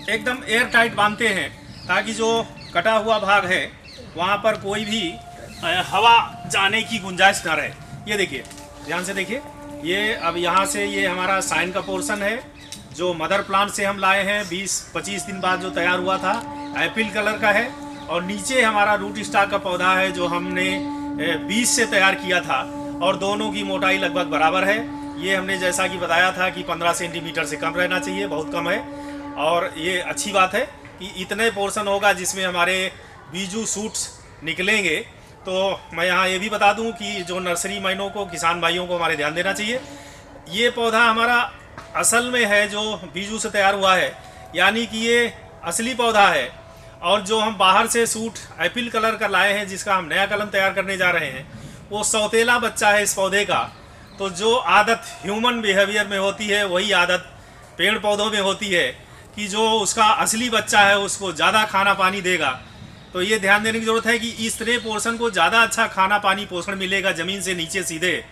एकदम एयर टाइट बांधते हैं ताकि जो कटा हुआ भाग है वहाँ पर कोई भी हवा जाने की गुंजाइश ना रहे। ये देखिए, ध्यान से देखिए, ये अब यहाँ से ये हमारा साइन का पोर्शन है जो मदर प्लांट से हम लाए हैं, 20-25 दिन बाद जो तैयार हुआ था, एप्पल कलर का है। और नीचे हमारा रूट स्टॉक का पौधा है जो हमने बीज से तैयार किया था, और दोनों की मोटाई लगभग बराबर है। ये हमने जैसा कि बताया था कि 15 सेंटीमीटर से कम रहना चाहिए, बहुत कम है। और ये अच्छी बात है कि इतने पोर्शन होगा जिसमें हमारे बीजू सूट्स निकलेंगे। तो मैं यहाँ ये भी बता दूँ कि जो नर्सरी मैनों को, किसान भाइयों को हमारे ध्यान देना चाहिए, ये पौधा हमारा असल में है जो बीजू से तैयार हुआ है, यानी कि ये असली पौधा है। और जो हम बाहर से सूट एप्पल कलर का लाए हैं, जिसका हम नया कलम तैयार करने जा रहे हैं, वो सौतेला बच्चा है इस पौधे का। तो जो आदत ह्यूमन बिहेवियर में होती है वही आदत पेड़ पौधों में होती है कि जो उसका असली बच्चा है उसको ज़्यादा खाना पानी देगा। तो ये ध्यान देने की ज़रूरत है कि इस तरह पोर्शन को ज़्यादा अच्छा खाना पानी पोषण मिलेगा ज़मीन से नीचे सीधे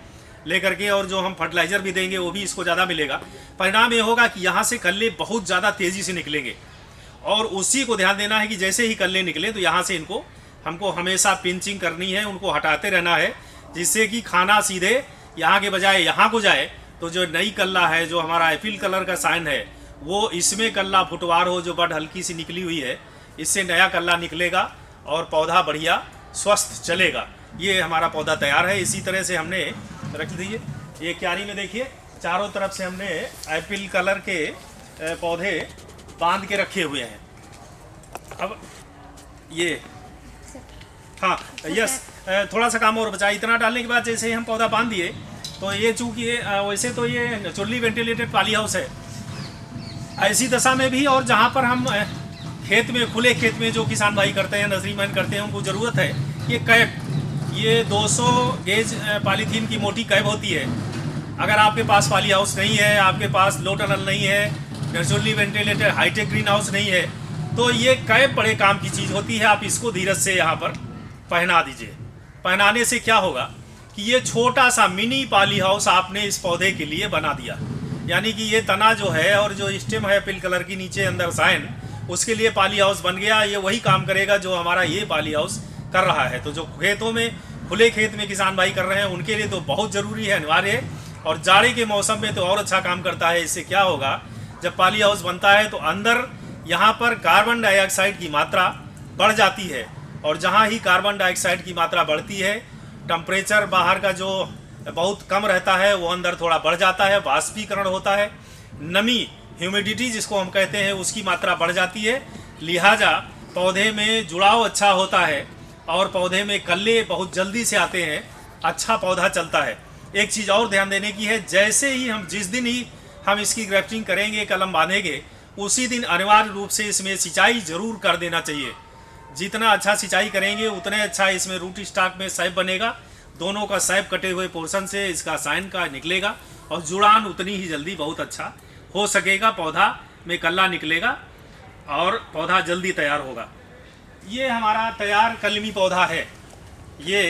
लेकर के, और जो हम फर्टिलाइज़र भी देंगे वो भी इसको ज़्यादा मिलेगा। परिणाम ये होगा कि यहाँ से कल्ले बहुत ज़्यादा तेज़ी से निकलेंगे, और उसी को ध्यान देना है कि जैसे ही कल्ले निकले तो यहाँ से इनको हमको हमेशा पिंचिंग करनी है, उनको हटाते रहना है, जिससे कि खाना सीधे यहाँ के बजाय यहाँ को जाए। तो जो नई कल्ला है, जो हमारा एप्पल कलर का साइन है, वो इसमें कल्ला फुटवार हो, जो बड हल्की सी निकली हुई है, इससे नया कल्ला निकलेगा और पौधा बढ़िया स्वस्थ चलेगा। ये हमारा पौधा तैयार है। इसी तरह से हमने रख दीजिए, ये क्यारी में देखिए चारों तरफ से हमने एप्पल कलर के पौधे बांध के रखे हुए हैं। अब ये हाँ, यस, थोड़ा सा काम और बचा। इतना डालने के बाद जैसे ही हम पौधा बांध दिए तो ये चूँकि वैसे तो ये नेचुरली वेंटिलेटेड पॉली हाउस है, ऐसी दशा में भी, और जहाँ पर हम खेत में, खुले खेत में जो किसान भाई करते हैं, नर्सरी मैन करते हैं, उनको ज़रूरत है ये कैप, ये 200 गेज पॉलीथीन की मोटी कैप होती है। अगर आपके पास पॉली हाउस नहीं है, आपके पास लो टनल नहीं है, naturally ventilated high tech green house नहीं है, तो ये कैप बड़े काम की चीज़ होती है। आप इसको धीरज से यहाँ पर पहना दीजिए। पहनाने से क्या होगा कि ये छोटा सा मिनी पॉली हाउस आपने इस पौधे के लिए बना दिया, यानी कि ये तना जो है और जो स्टेम है एप्पल कलर की नीचे अंदर साइन, उसके लिए पॉली हाउस बन गया। ये वही काम करेगा जो हमारा ये पॉली हाउस कर रहा है। तो जो खेतों में, खुले खेत में किसान भाई कर रहे हैं, उनके लिए तो बहुत ज़रूरी है, अनिवार्य है। और जाड़े के मौसम में तो और अच्छा काम करता है। इससे क्या होगा, जब पॉली हाउस बनता है तो अंदर यहाँ पर कार्बन डाइऑक्साइड की मात्रा बढ़ जाती है, और जहाँ ही कार्बन डाइऑक्साइड की मात्रा बढ़ती है, टेम्परेचर बाहर का जो बहुत कम रहता है वो अंदर थोड़ा बढ़ जाता है, वाष्पीकरण होता है, नमी, ह्यूमिडिटी जिसको हम कहते हैं, उसकी मात्रा बढ़ जाती है। लिहाजा पौधे में जुड़ाव अच्छा होता है और पौधे में कल्ले बहुत जल्दी से आते हैं, अच्छा पौधा चलता है। एक चीज़ और ध्यान देने की है, जैसे ही हम, जिस दिन ही हम इसकी ग्राफ्टिंग करेंगे, कलम बांधेंगे, उसी दिन अनिवार्य रूप से इसमें सिंचाई जरूर कर देना चाहिए। जितना अच्छा सिंचाई करेंगे उतने अच्छा इसमें रूट स्टॉक में सैप बनेगा, दोनों का सैप कटे हुए पोर्शन से इसका साइन का निकलेगा, और जुड़ान उतनी ही जल्दी बहुत अच्छा हो सकेगा, पौधा में कल्ला निकलेगा और पौधा जल्दी तैयार होगा। ये हमारा तैयार कलमी पौधा है। ये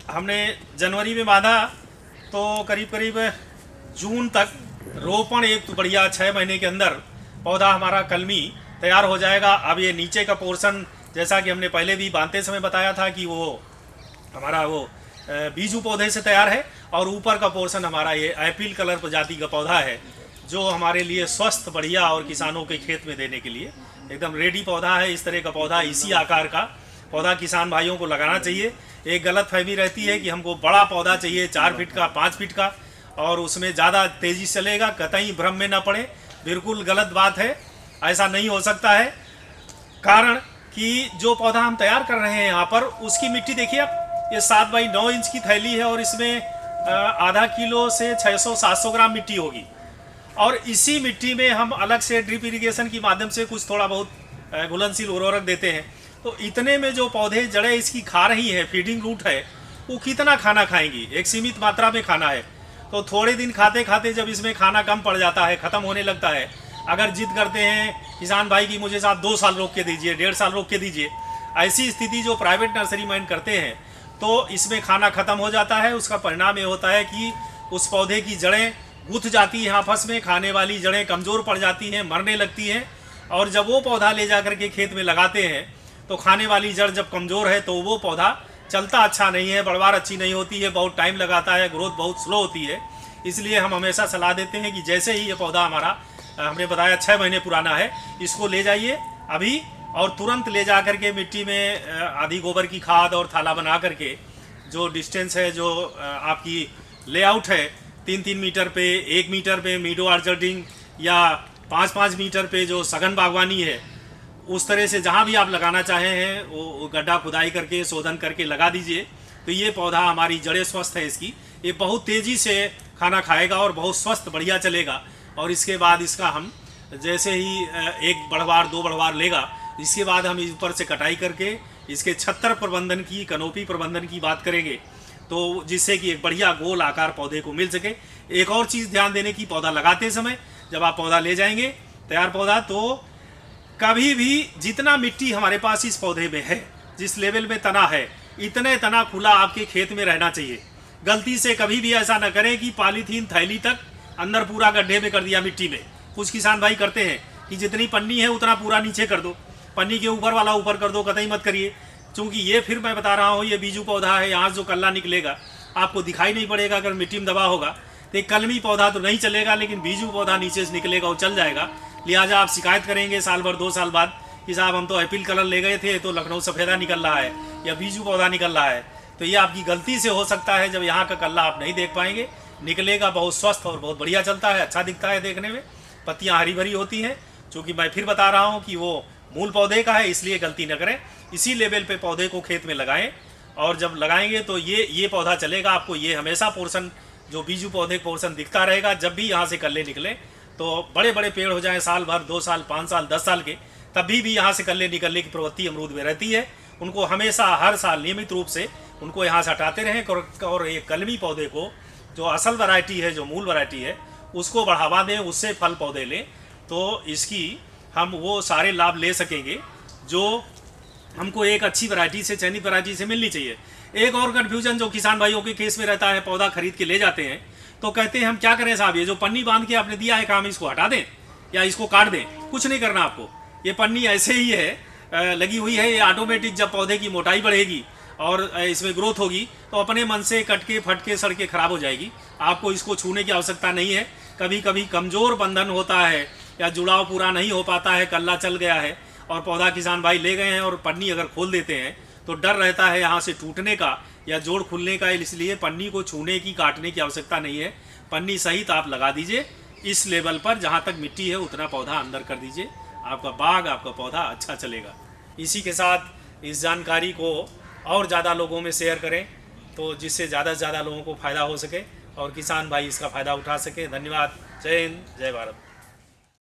हमने जनवरी में बांधा तो करीब करीब जून तक रोपण एक बढ़िया 6 महीने के अंदर पौधा हमारा कलमी तैयार हो जाएगा। अब ये नीचे का पोर्शन जैसा कि हमने पहले भी बांधते समय बताया था कि वो हमारा वो बीजू पौधे से तैयार है, और ऊपर का पोर्शन हमारा ये एप्पल कलर प्रजाति का पौधा है जो हमारे लिए स्वस्थ बढ़िया और किसानों के खेत में देने के लिए एकदम रेडी पौधा है। इस तरह का पौधा, इसी आकार का पौधा किसान भाइयों को लगाना चाहिए। एक गलतफहमी रहती है कि हमको बड़ा पौधा चाहिए 4 फीट का, 5 फीट का, और उसमें ज़्यादा तेज़ी से चलेगा। कतई भ्रम में न पड़े, बिल्कुल गलत बात है, ऐसा नहीं हो सकता है। कारण कि जो पौधा हम तैयार कर रहे हैं यहाँ पर, उसकी मिट्टी देखिए आप, ये 7 बाई 9 इंच की थैली है और इसमें आधा किलो से 600-700 ग्राम मिट्टी होगी। और इसी मिट्टी में हम अलग से ड्रिप इरिगेशन के माध्यम से कुछ थोड़ा बहुत घुलनशील उर्वरक देते हैं। तो इतने में जो पौधे जड़ें इसकी खा रही हैं, फीडिंग रूट है, वो कितना खाना खाएंगी? एक सीमित मात्रा में खाना है। तो थोड़े दिन खाते खाते जब इसमें खाना कम पड़ जाता है, ख़त्म होने लगता है, अगर जिद करते हैं किसान भाई की मुझे साथ 2 साल रोक के दीजिए, 1.5 साल रोक के दीजिए, ऐसी स्थिति जो प्राइवेट नर्सरी मैन करते हैं, तो इसमें खाना ख़त्म हो जाता है। उसका परिणाम ये होता है कि उस पौधे की जड़ें गुथ जाती हैं आपस में, खाने वाली जड़ें कमज़ोर पड़ जाती हैं, मरने लगती हैं। और जब वो पौधा ले जा करके खेत में लगाते हैं तो खाने वाली जड़ जब कमज़ोर है तो वो पौधा चलता अच्छा नहीं है, बढ़वार अच्छी नहीं होती है, बहुत टाइम लगाता है, ग्रोथ बहुत स्लो होती है। इसलिए हम हमेशा सलाह देते हैं कि जैसे ही ये पौधा हमारा, हमने बताया 6 महीने पुराना है, इसको ले जाइए अभी और तुरंत ले जा करके मिट्टी में आधी गोबर की खाद और थाला बना करके, जो डिस्टेंस है, जो आपकी लेआउट है 3-3 मीटर पे, 1 मीटर पे मीडो आर्चर्डिंग, या 5-5 मीटर पे जो सघन बागवानी है, उस तरह से जहाँ भी आप लगाना चाहे हैं वो गड्ढा खुदाई करके, शोधन करके लगा दीजिए। तो ये पौधा, हमारी जड़ें स्वस्थ है इसकी, ये बहुत तेज़ी से खाना खाएगा और बहुत स्वस्थ बढ़िया चलेगा। और इसके बाद इसका हम जैसे ही 1 बढ़वार 2 बढ़वार लेगा, इसके बाद हम इस ऊपर से कटाई करके इसके छत्तर प्रबंधन की, कनोपी प्रबंधन की बात करेंगे, तो जिससे कि एक बढ़िया गोल आकार पौधे को मिल सके। एक और चीज़ ध्यान देने की, पौधा लगाते समय जब आप पौधा ले जाएंगे तैयार पौधा, तो कभी भी जितना मिट्टी हमारे पास इस पौधे में है, जिस लेवल में तना है, इतने तना खुला आपके खेत में रहना चाहिए। गलती से कभी भी ऐसा न करें कि पॉलीथीन थैली तक अंदर पूरा गड्ढे में कर दिया मिट्टी में। कुछ किसान भाई करते हैं कि जितनी पन्नी है उतना पूरा नीचे कर दो, पन्नी के ऊपर वाला ऊपर कर दो, कतई मत करिए। चूँकि ये, फिर मैं बता रहा हूँ, ये बीजू पौधा है, यहाँ जो कल्ला निकलेगा आपको दिखाई नहीं पड़ेगा अगर मिट्टी में दबा होगा। तो एक कलमी पौधा तो नहीं चलेगा, लेकिन बीजू पौधा नीचे से निकलेगा, वो चल जाएगा। लिहाजा आप शिकायत करेंगे साल भर 2 साल बाद कि साहब हम तो एप्पल कलर ले गए थे तो लखनऊ सफ़ेदा निकल रहा है या बीजू पौधा निकल रहा है। तो ये आपकी गलती से हो सकता है। जब यहाँ का कल्ला आप नहीं देख पाएंगे, निकलेगा बहुत स्वस्थ और बहुत बढ़िया चलता है, अच्छा दिखता है देखने में, पत्तियाँ हरी भरी होती हैं। चूँकि मैं फिर बता रहा हूँ कि वो मूल पौधे का है, इसलिए गलती न करें, इसी लेवल पे पौधे को खेत में लगाएं। और जब लगाएंगे तो ये पौधा चलेगा। आपको ये हमेशा पोर्शन, जो बीजू पौधे पोर्शन दिखता रहेगा। जब भी यहाँ से कल्ले निकले तो बड़े बड़े पेड़ हो जाएं, साल भर, 2 साल, 5 साल, 10 साल के, तभी भी यहाँ से कल्ले निकलने की प्रवृत्ति अमरूद में रहती है। उनको हमेशा हर साल नियमित रूप से उनको यहाँ से हटाते रहें। और ये कलमी पौधे को, जो असल वैरायटी है, जो मूल वैरायटी है, उसको बढ़ावा दें, उससे फल पौधे लें, तो इसकी हम वो सारे लाभ ले सकेंगे जो हमको एक अच्छी वैरायटी से, चयनित वैरायटी से मिलनी चाहिए। एक और कन्फ्यूजन जो किसान भाइयों के केस में रहता है, पौधा खरीद के ले जाते हैं तो कहते हैं हम क्या करें साहब, ये जो पन्नी बांध के आपने दिया है, काम इसको हटा दें या इसको काट दें? कुछ नहीं करना आपको। ये पन्नी ऐसे ही है, लगी हुई है, ये ऑटोमेटिक जब पौधे की मोटाई बढ़ेगी और इसमें ग्रोथ होगी तो अपने मन से कट के, फट के, सड़ के खराब हो जाएगी। आपको इसको छूने की आवश्यकता नहीं है। कभी कभी कमज़ोर बंधन होता है या जुड़ाव पूरा नहीं हो पाता है, कल्ला चल गया है और पौधा किसान भाई ले गए हैं और पन्नी अगर खोल देते हैं तो डर रहता है यहाँ से टूटने का या जोड़ खुलने का। इसलिए पन्नी को छूने की, काटने की आवश्यकता नहीं है। पन्नी सहित आप लगा दीजिए इस लेवल पर, जहाँ तक मिट्टी है उतना पौधा अंदर कर दीजिए, आपका बाग, आपका पौधा अच्छा चलेगा। इसी के साथ इस जानकारी को और ज़्यादा लोगों में शेयर करें, तो जिससे ज़्यादा से ज़्यादा लोगों को फ़ायदा हो सके और किसान भाई इसका फ़ायदा उठा सके। धन्यवाद। जय हिंद, जय भारत।